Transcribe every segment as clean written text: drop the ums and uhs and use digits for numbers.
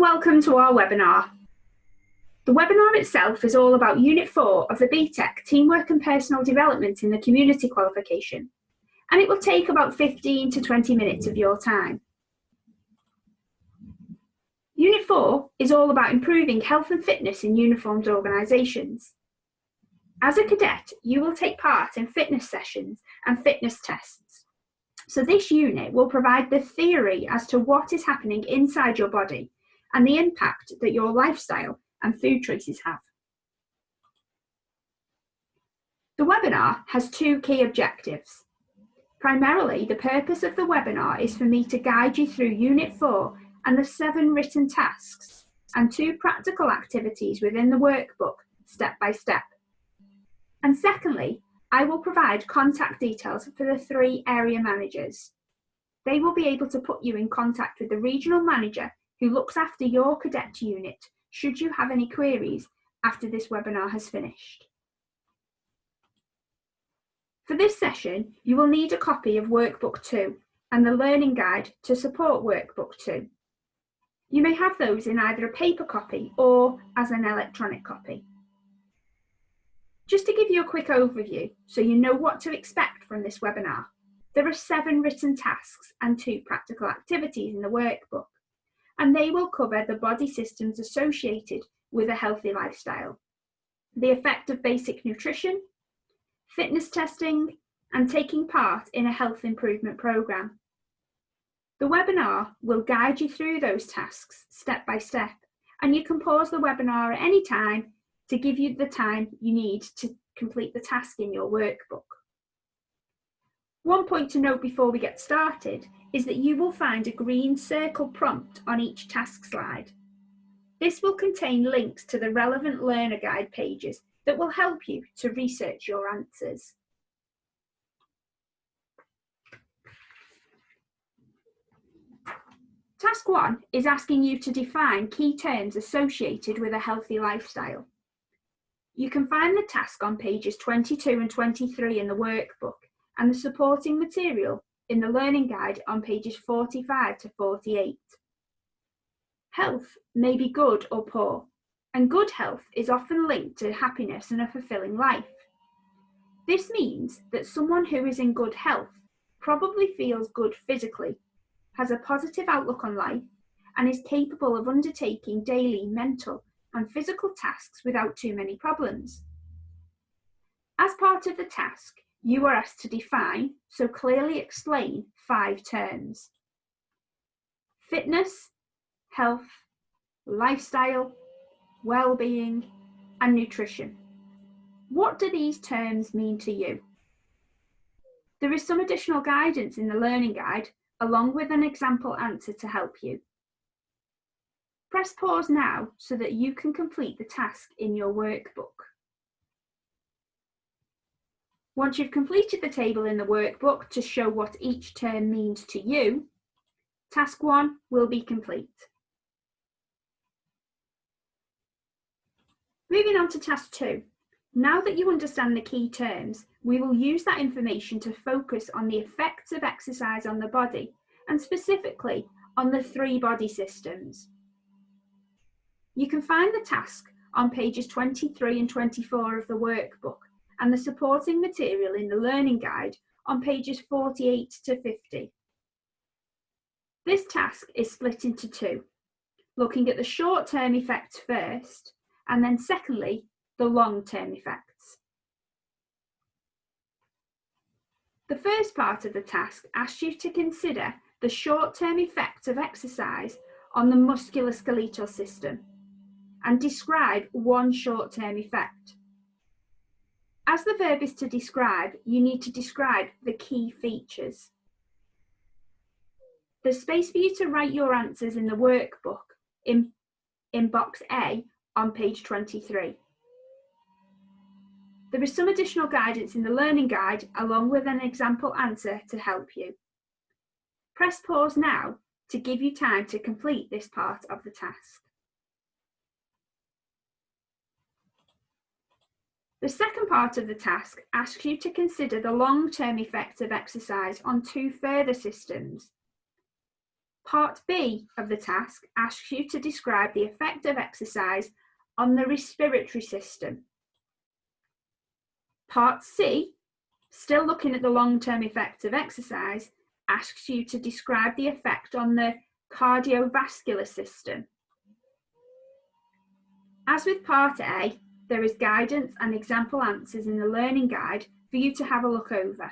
welcome to our webinar. The webinar itself is all about Unit 4 of the BTEC Teamwork and Personal Development in the Community qualification, and it will take about 15 to 20 minutes of your time. Unit 4 is all about improving health and fitness in uniformed organisations. As a cadet, you will take part in fitness sessions and fitness tests. So this unit will provide the theory as to what is happening inside your body and the impact that your lifestyle and food choices have. The webinar has two key objectives. Primarily, the purpose of the webinar is for me to guide you through Unit 4 and the 7 written tasks and 2 practical activities within the workbook, step by step. And secondly, I will provide contact details for the 3 area managers. They will be able to put you in contact with the regional manager who looks after your cadet unit should you have any queries after this webinar has finished. For this session, you will need a copy of Workbook 2 and the Learning Guide to support Workbook 2. You may have those in either a paper copy or as an electronic copy. Just to give you a quick overview so you know what to expect from this webinar, there are 7 written tasks and 2 practical activities in the workbook, and they will cover the body systems associated with a healthy lifestyle, the effect of basic nutrition, fitness testing, and taking part in a health improvement programme. The webinar will guide you through those tasks step by step, and you can pause the webinar at any time to give you the time you need to complete the task in your workbook. One point to note before we get started is that you will find a green circle prompt on each task slide. This will contain links to the relevant learner guide pages that will help you to research your answers. Task 1 is asking you to define key terms associated with a healthy lifestyle. You can find the task on pages 22 and 23 in the workbook and the supporting material in the learning guide on pages 45 to 48. Health may be good or poor, and good health is often linked to happiness and a fulfilling life. This means that someone who is in good health probably feels good physically, has a positive outlook on life, and is capable of undertaking daily mental and physical tasks without too many problems. As part of the task, you are asked to define, so clearly explain 5 terms: fitness, health, lifestyle, well-being, and nutrition. What do these terms mean to you? There is some additional guidance in the learning guide, along with an example answer to help you. Press pause now so that you can complete the task in your workbook. Once you've completed the table in the workbook to show what each term means to you, task 1 will be complete. Moving on to task 2. Now that you understand the key terms, we will use that information to focus on the effects of exercise on the body, and specifically on the 3 body systems. You can find the task on pages 23 and 24 of the workbook and the supporting material in the learning guide on pages 48 to 50. This task is split into 2, looking at the short-term effects first, and then secondly, the long-term effects. The first part of the task asks you to consider the short-term effects of exercise on the musculoskeletal system and describe one short-term effect. As the verb is to describe, you need to describe the key features. There's space for you to write your answers in the workbook in box A on page 23. There is some additional guidance in the learning guide along with an example answer to help you. Press pause now to give you time to complete this part of the task. The second part of the task asks you to consider the long-term effects of exercise on 2 further systems. Part B of the task asks you to describe the effect of exercise on the respiratory system. Part C, still looking at the long-term effects of exercise, asks you to describe the effect on the cardiovascular system. As with Part A, there is guidance and example answers in the learning guide for you to have a look over.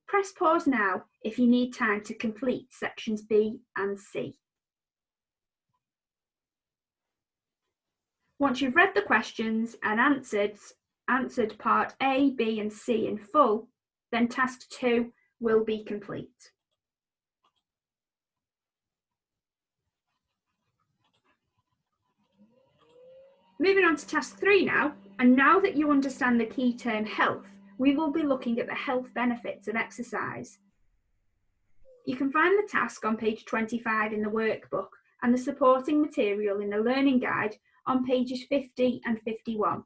Press pause now if you need time to complete sections B and C. Once you've read the questions and answered Part A, B and C in full, then Task 2 will be complete. Moving on to Task 3 now, and now that you understand the key term health, we will be looking at the health benefits of exercise. You can find the task on page 25 in the workbook and the supporting material in the learning guide on pages 50 and 51.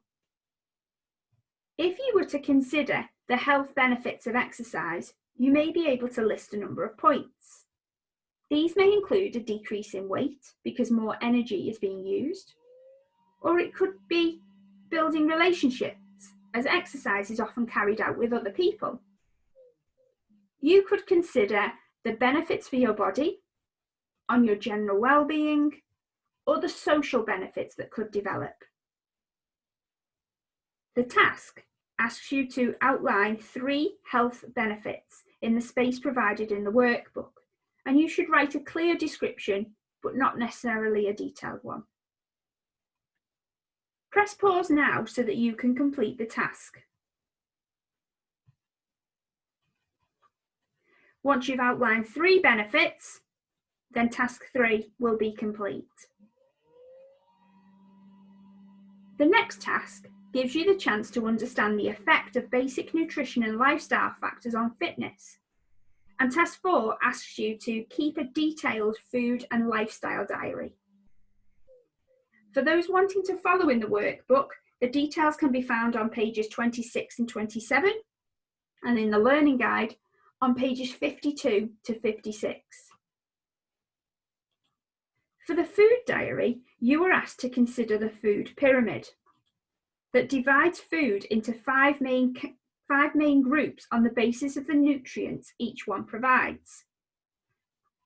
If you were to consider the health benefits of exercise, you may be able to list a number of points. These may include a decrease in weight because more energy is being used, or it could be building relationships, as exercise is often carried out with other people. You could consider the benefits for your body, on your general well-being, or the social benefits that could develop. The task asks you to outline 3 health benefits in the space provided in the workbook, and you should write a clear description, but not necessarily a detailed one. Press pause now so that you can complete the task. Once you've outlined 3 benefits, then Task 3 will be complete. The next task gives you the chance to understand the effect of basic nutrition and lifestyle factors on fitness. And Task 4 asks you to keep a detailed food and lifestyle diary. For those wanting to follow in the workbook, the details can be found on pages 26 and 27, and in the learning guide on pages 52 to 56. For the food diary, you are asked to consider the food pyramid that divides food into 5 main groups on the basis of the nutrients each one provides.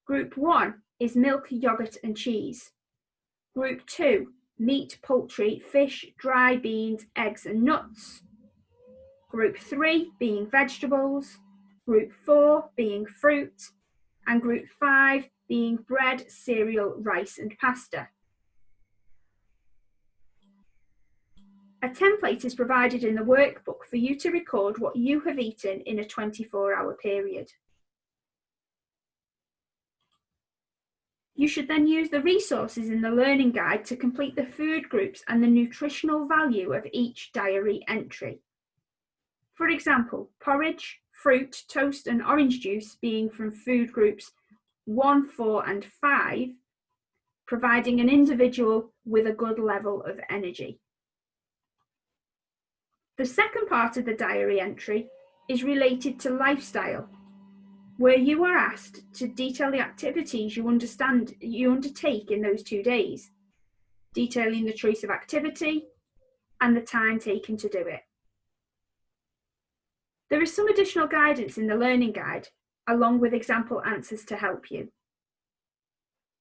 Group 1 is milk, yogurt and cheese. Group 2, meat, poultry, fish, dry beans, eggs and nuts. Group 3 being vegetables. Group 4 being fruit. And Group 5 being bread, cereal, rice and pasta. A template is provided in the workbook for you to record what you have eaten in a 24-hour period. You should then use the resources in the learning guide to complete the food groups and the nutritional value of each diary entry. For example, porridge, fruit, toast and orange juice being from food groups 1, 4 and 5, providing an individual with a good level of energy. The second part of the diary entry is related to lifestyle, where you are asked to detail the activities you undertake in those 2 days, detailing the choice of activity and the time taken to do it. There is some additional guidance in the learning guide, along with example answers to help you.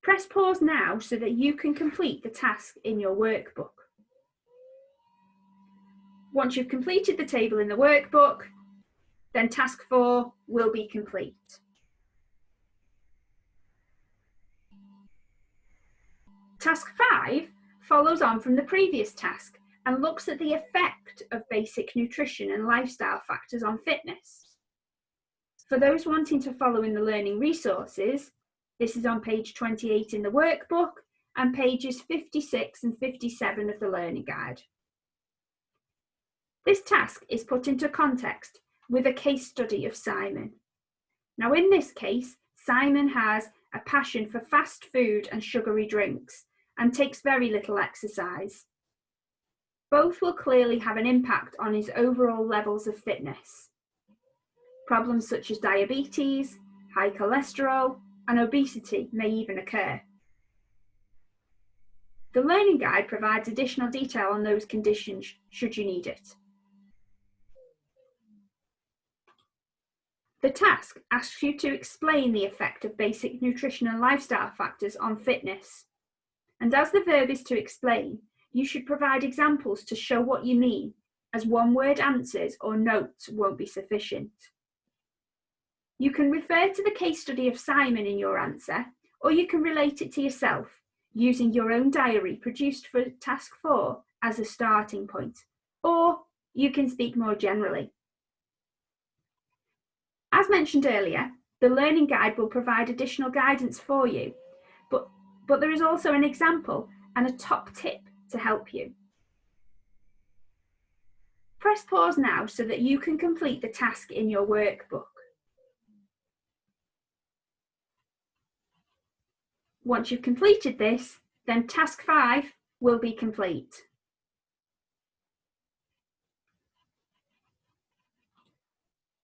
Press pause now so that you can complete the task in your workbook. Once you've completed the table in the workbook, then Task 4 will be complete. Task 5 follows on from the previous task and looks at the effect of basic nutrition and lifestyle factors on fitness. For those wanting to follow in the learning resources, this is on page 28 in the workbook and pages 56 and 57 of the learning guide. This task is put into context with a case study of Simon. Now in this case, Simon has a passion for fast food and sugary drinks and takes very little exercise. Both will clearly have an impact on his overall levels of fitness. Problems such as diabetes, high cholesterol, and obesity may even occur. The learning guide provides additional detail on those conditions should you need it. The task asks you to explain the effect of basic nutrition and lifestyle factors on fitness. And as the verb is to explain, you should provide examples to show what you mean, as one-word answers or notes won't be sufficient. You can refer to the case study of Simon in your answer, or you can relate it to yourself, using your own diary produced for task 4 as a starting point, or you can speak more generally. As mentioned earlier, the learning guide will provide additional guidance for you, but there is also an example and a top tip to help you. Press pause now so that you can complete the task in your workbook. Once you've completed this, then task 5 will be complete.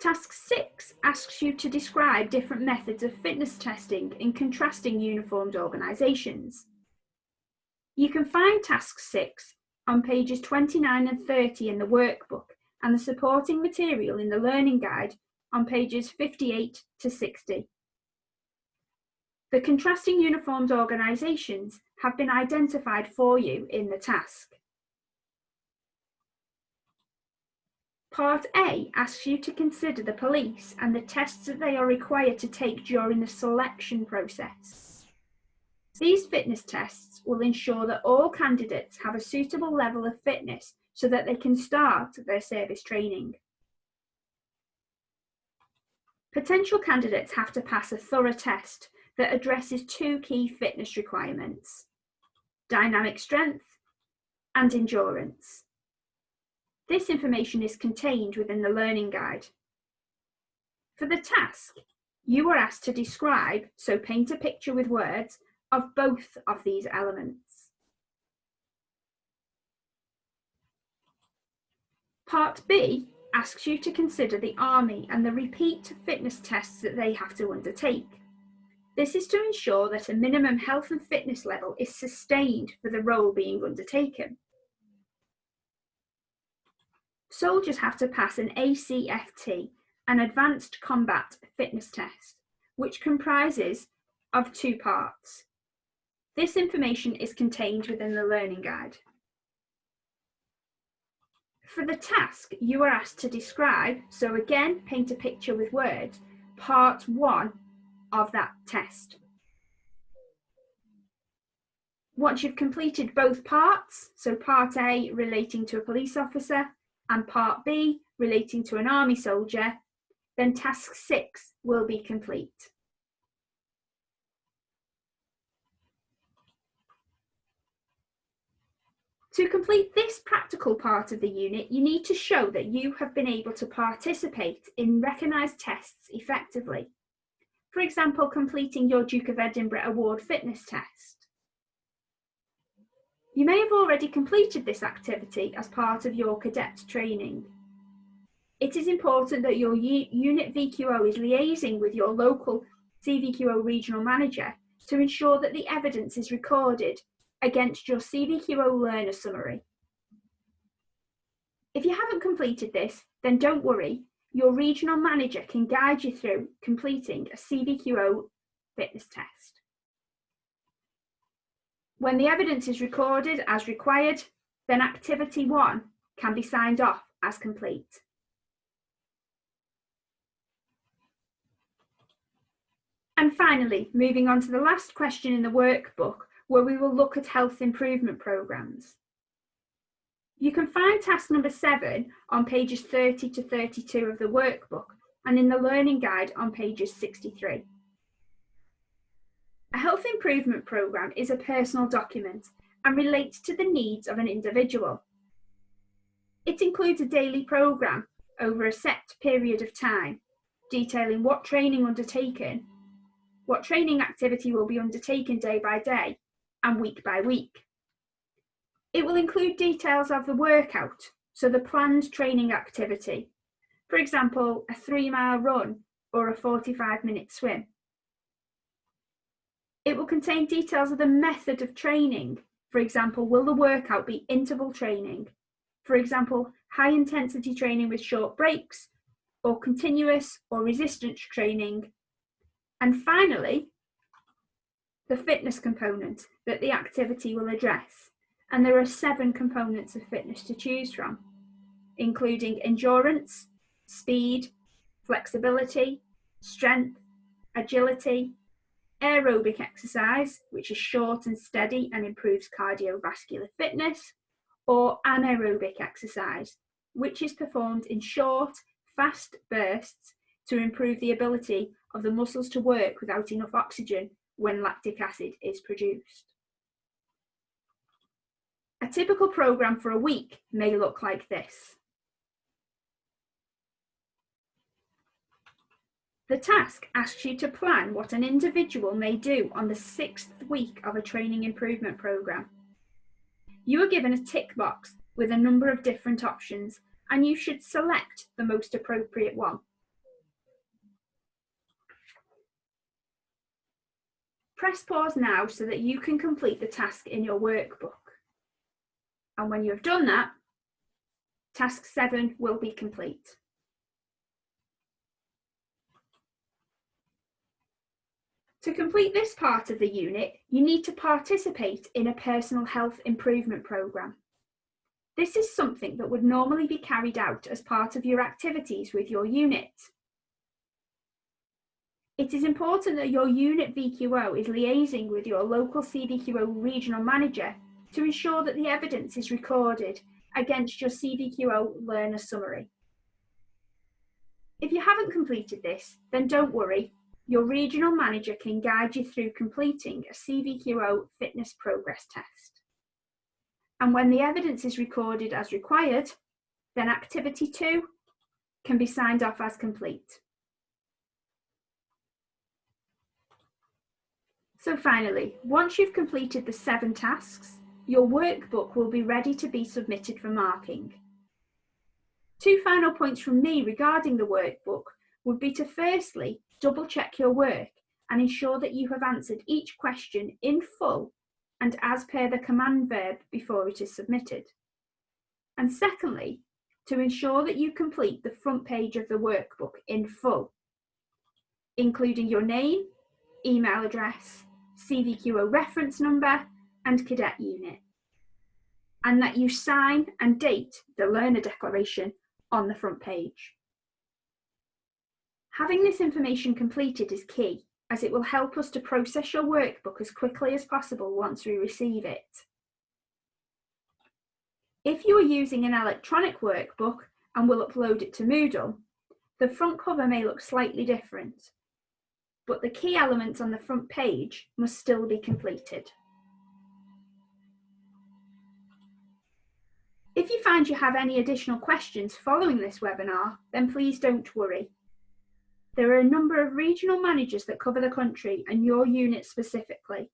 Task 6 asks you to describe different methods of fitness testing in contrasting uniformed organisations. You can find task 6 on pages 29 and 30 in the workbook and the supporting material in the learning guide on pages 58 to 60. The contrasting uniformed organisations have been identified for you in the task. Part A asks you to consider the police and the tests that they are required to take during the selection process. These fitness tests will ensure that all candidates have a suitable level of fitness so that they can start their service training. Potential candidates have to pass a thorough test that addresses 2 key fitness requirements: dynamic strength and endurance. This information is contained within the learning guide. For the task, you are asked to describe, so paint a picture with words, of both of these elements. Part B asks you to consider the Army and the repeat fitness tests that they have to undertake. This is to ensure that a minimum health and fitness level is sustained for the role being undertaken. Soldiers have to pass an ACFT, an Advanced Combat Fitness Test, which comprises of 2 parts. This information is contained within the learning guide. For the task, you are asked to describe, so again, paint a picture with words, part 1 of that test. Once you've completed both parts, so part A relating to a police officer and part B relating to an army soldier, then task 6 will be complete. To complete this practical part of the unit, you need to show that you have been able to participate in recognised tests effectively. For example, completing your Duke of Edinburgh Award fitness test. You may have already completed this activity as part of your cadet training. It is important that your unit VQO is liaising with your local CVQO regional manager to ensure that the evidence is recorded against your CVQO learner summary. If you haven't completed this, then don't worry, your regional manager can guide you through completing a CVQO fitness test. When the evidence is recorded as required, then activity 1 can be signed off as complete. And finally, moving on to the last question in the workbook, where we will look at health improvement programmes. You can find task number 7 on pages 30 to 32 of the workbook and in the learning guide on pages 63. A health improvement programme is a personal document and relates to the needs of an individual. It includes a daily programme over a set period of time, detailing what training activity will be undertaken day by day and week by week. It will include details of the workout, so the planned training activity, for example, a 3-mile run or a 45-minute swim. It will contain details of the method of training. For example, will the workout be interval training? For example, high intensity training with short breaks, or continuous or resistance training. And finally, the fitness component that the activity will address. And there are 7 components of fitness to choose from, including endurance, speed, flexibility, strength, agility, aerobic exercise, which is short and steady and improves cardiovascular fitness, or anaerobic exercise, which is performed in short, fast bursts to improve the ability of the muscles to work without enough oxygen when lactic acid is produced. A typical program for a week may look like this. The task asks you to plan what an individual may do on the 6th week of a training improvement program. You are given a tick box with a number of different options, and you should select the most appropriate one. Press pause now so that you can complete the task in your workbook. And when you have done that, task 7 will be complete. To complete this part of the unit, you need to participate in a personal health improvement program. This is something that would normally be carried out as part of your activities with your unit. It is important that your unit VQO is liaising with your local CVQO regional manager to ensure that the evidence is recorded against your CVQO learner summary. If you haven't completed this, then don't worry. Your regional manager can guide you through completing a CVQO fitness progress test. And when the evidence is recorded as required, then activity 2 can be signed off as complete. So finally, once you've completed the 7 tasks, your workbook will be ready to be submitted for marking. 2 final points from me regarding the workbook would be to firstly double check your work and ensure that you have answered each question in full and as per the command verb before it is submitted. And secondly, to ensure that you complete the front page of the workbook in full, including your name, email address, CVQO reference number, and cadet unit, and that you sign and date the learner declaration on the front page. Having this information completed is key, as it will help us to process your workbook as quickly as possible once we receive it. If you are using an electronic workbook and will upload it to Moodle, the front cover may look slightly different, but the key elements on the front page must still be completed. If you find you have any additional questions following this webinar, then please don't worry. There are a number of regional managers that cover the country and your unit specifically.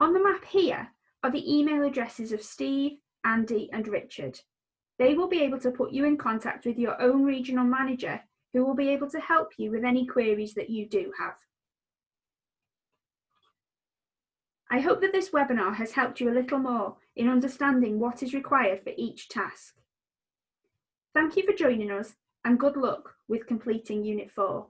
On the map here are the email addresses of Steve, Andy, and Richard. They will be able to put you in contact with your own regional manager, who will be able to help you with any queries that you do have. I hope that this webinar has helped you a little more in understanding what is required for each task. Thank you for joining us, and good luck with completing Unit 4.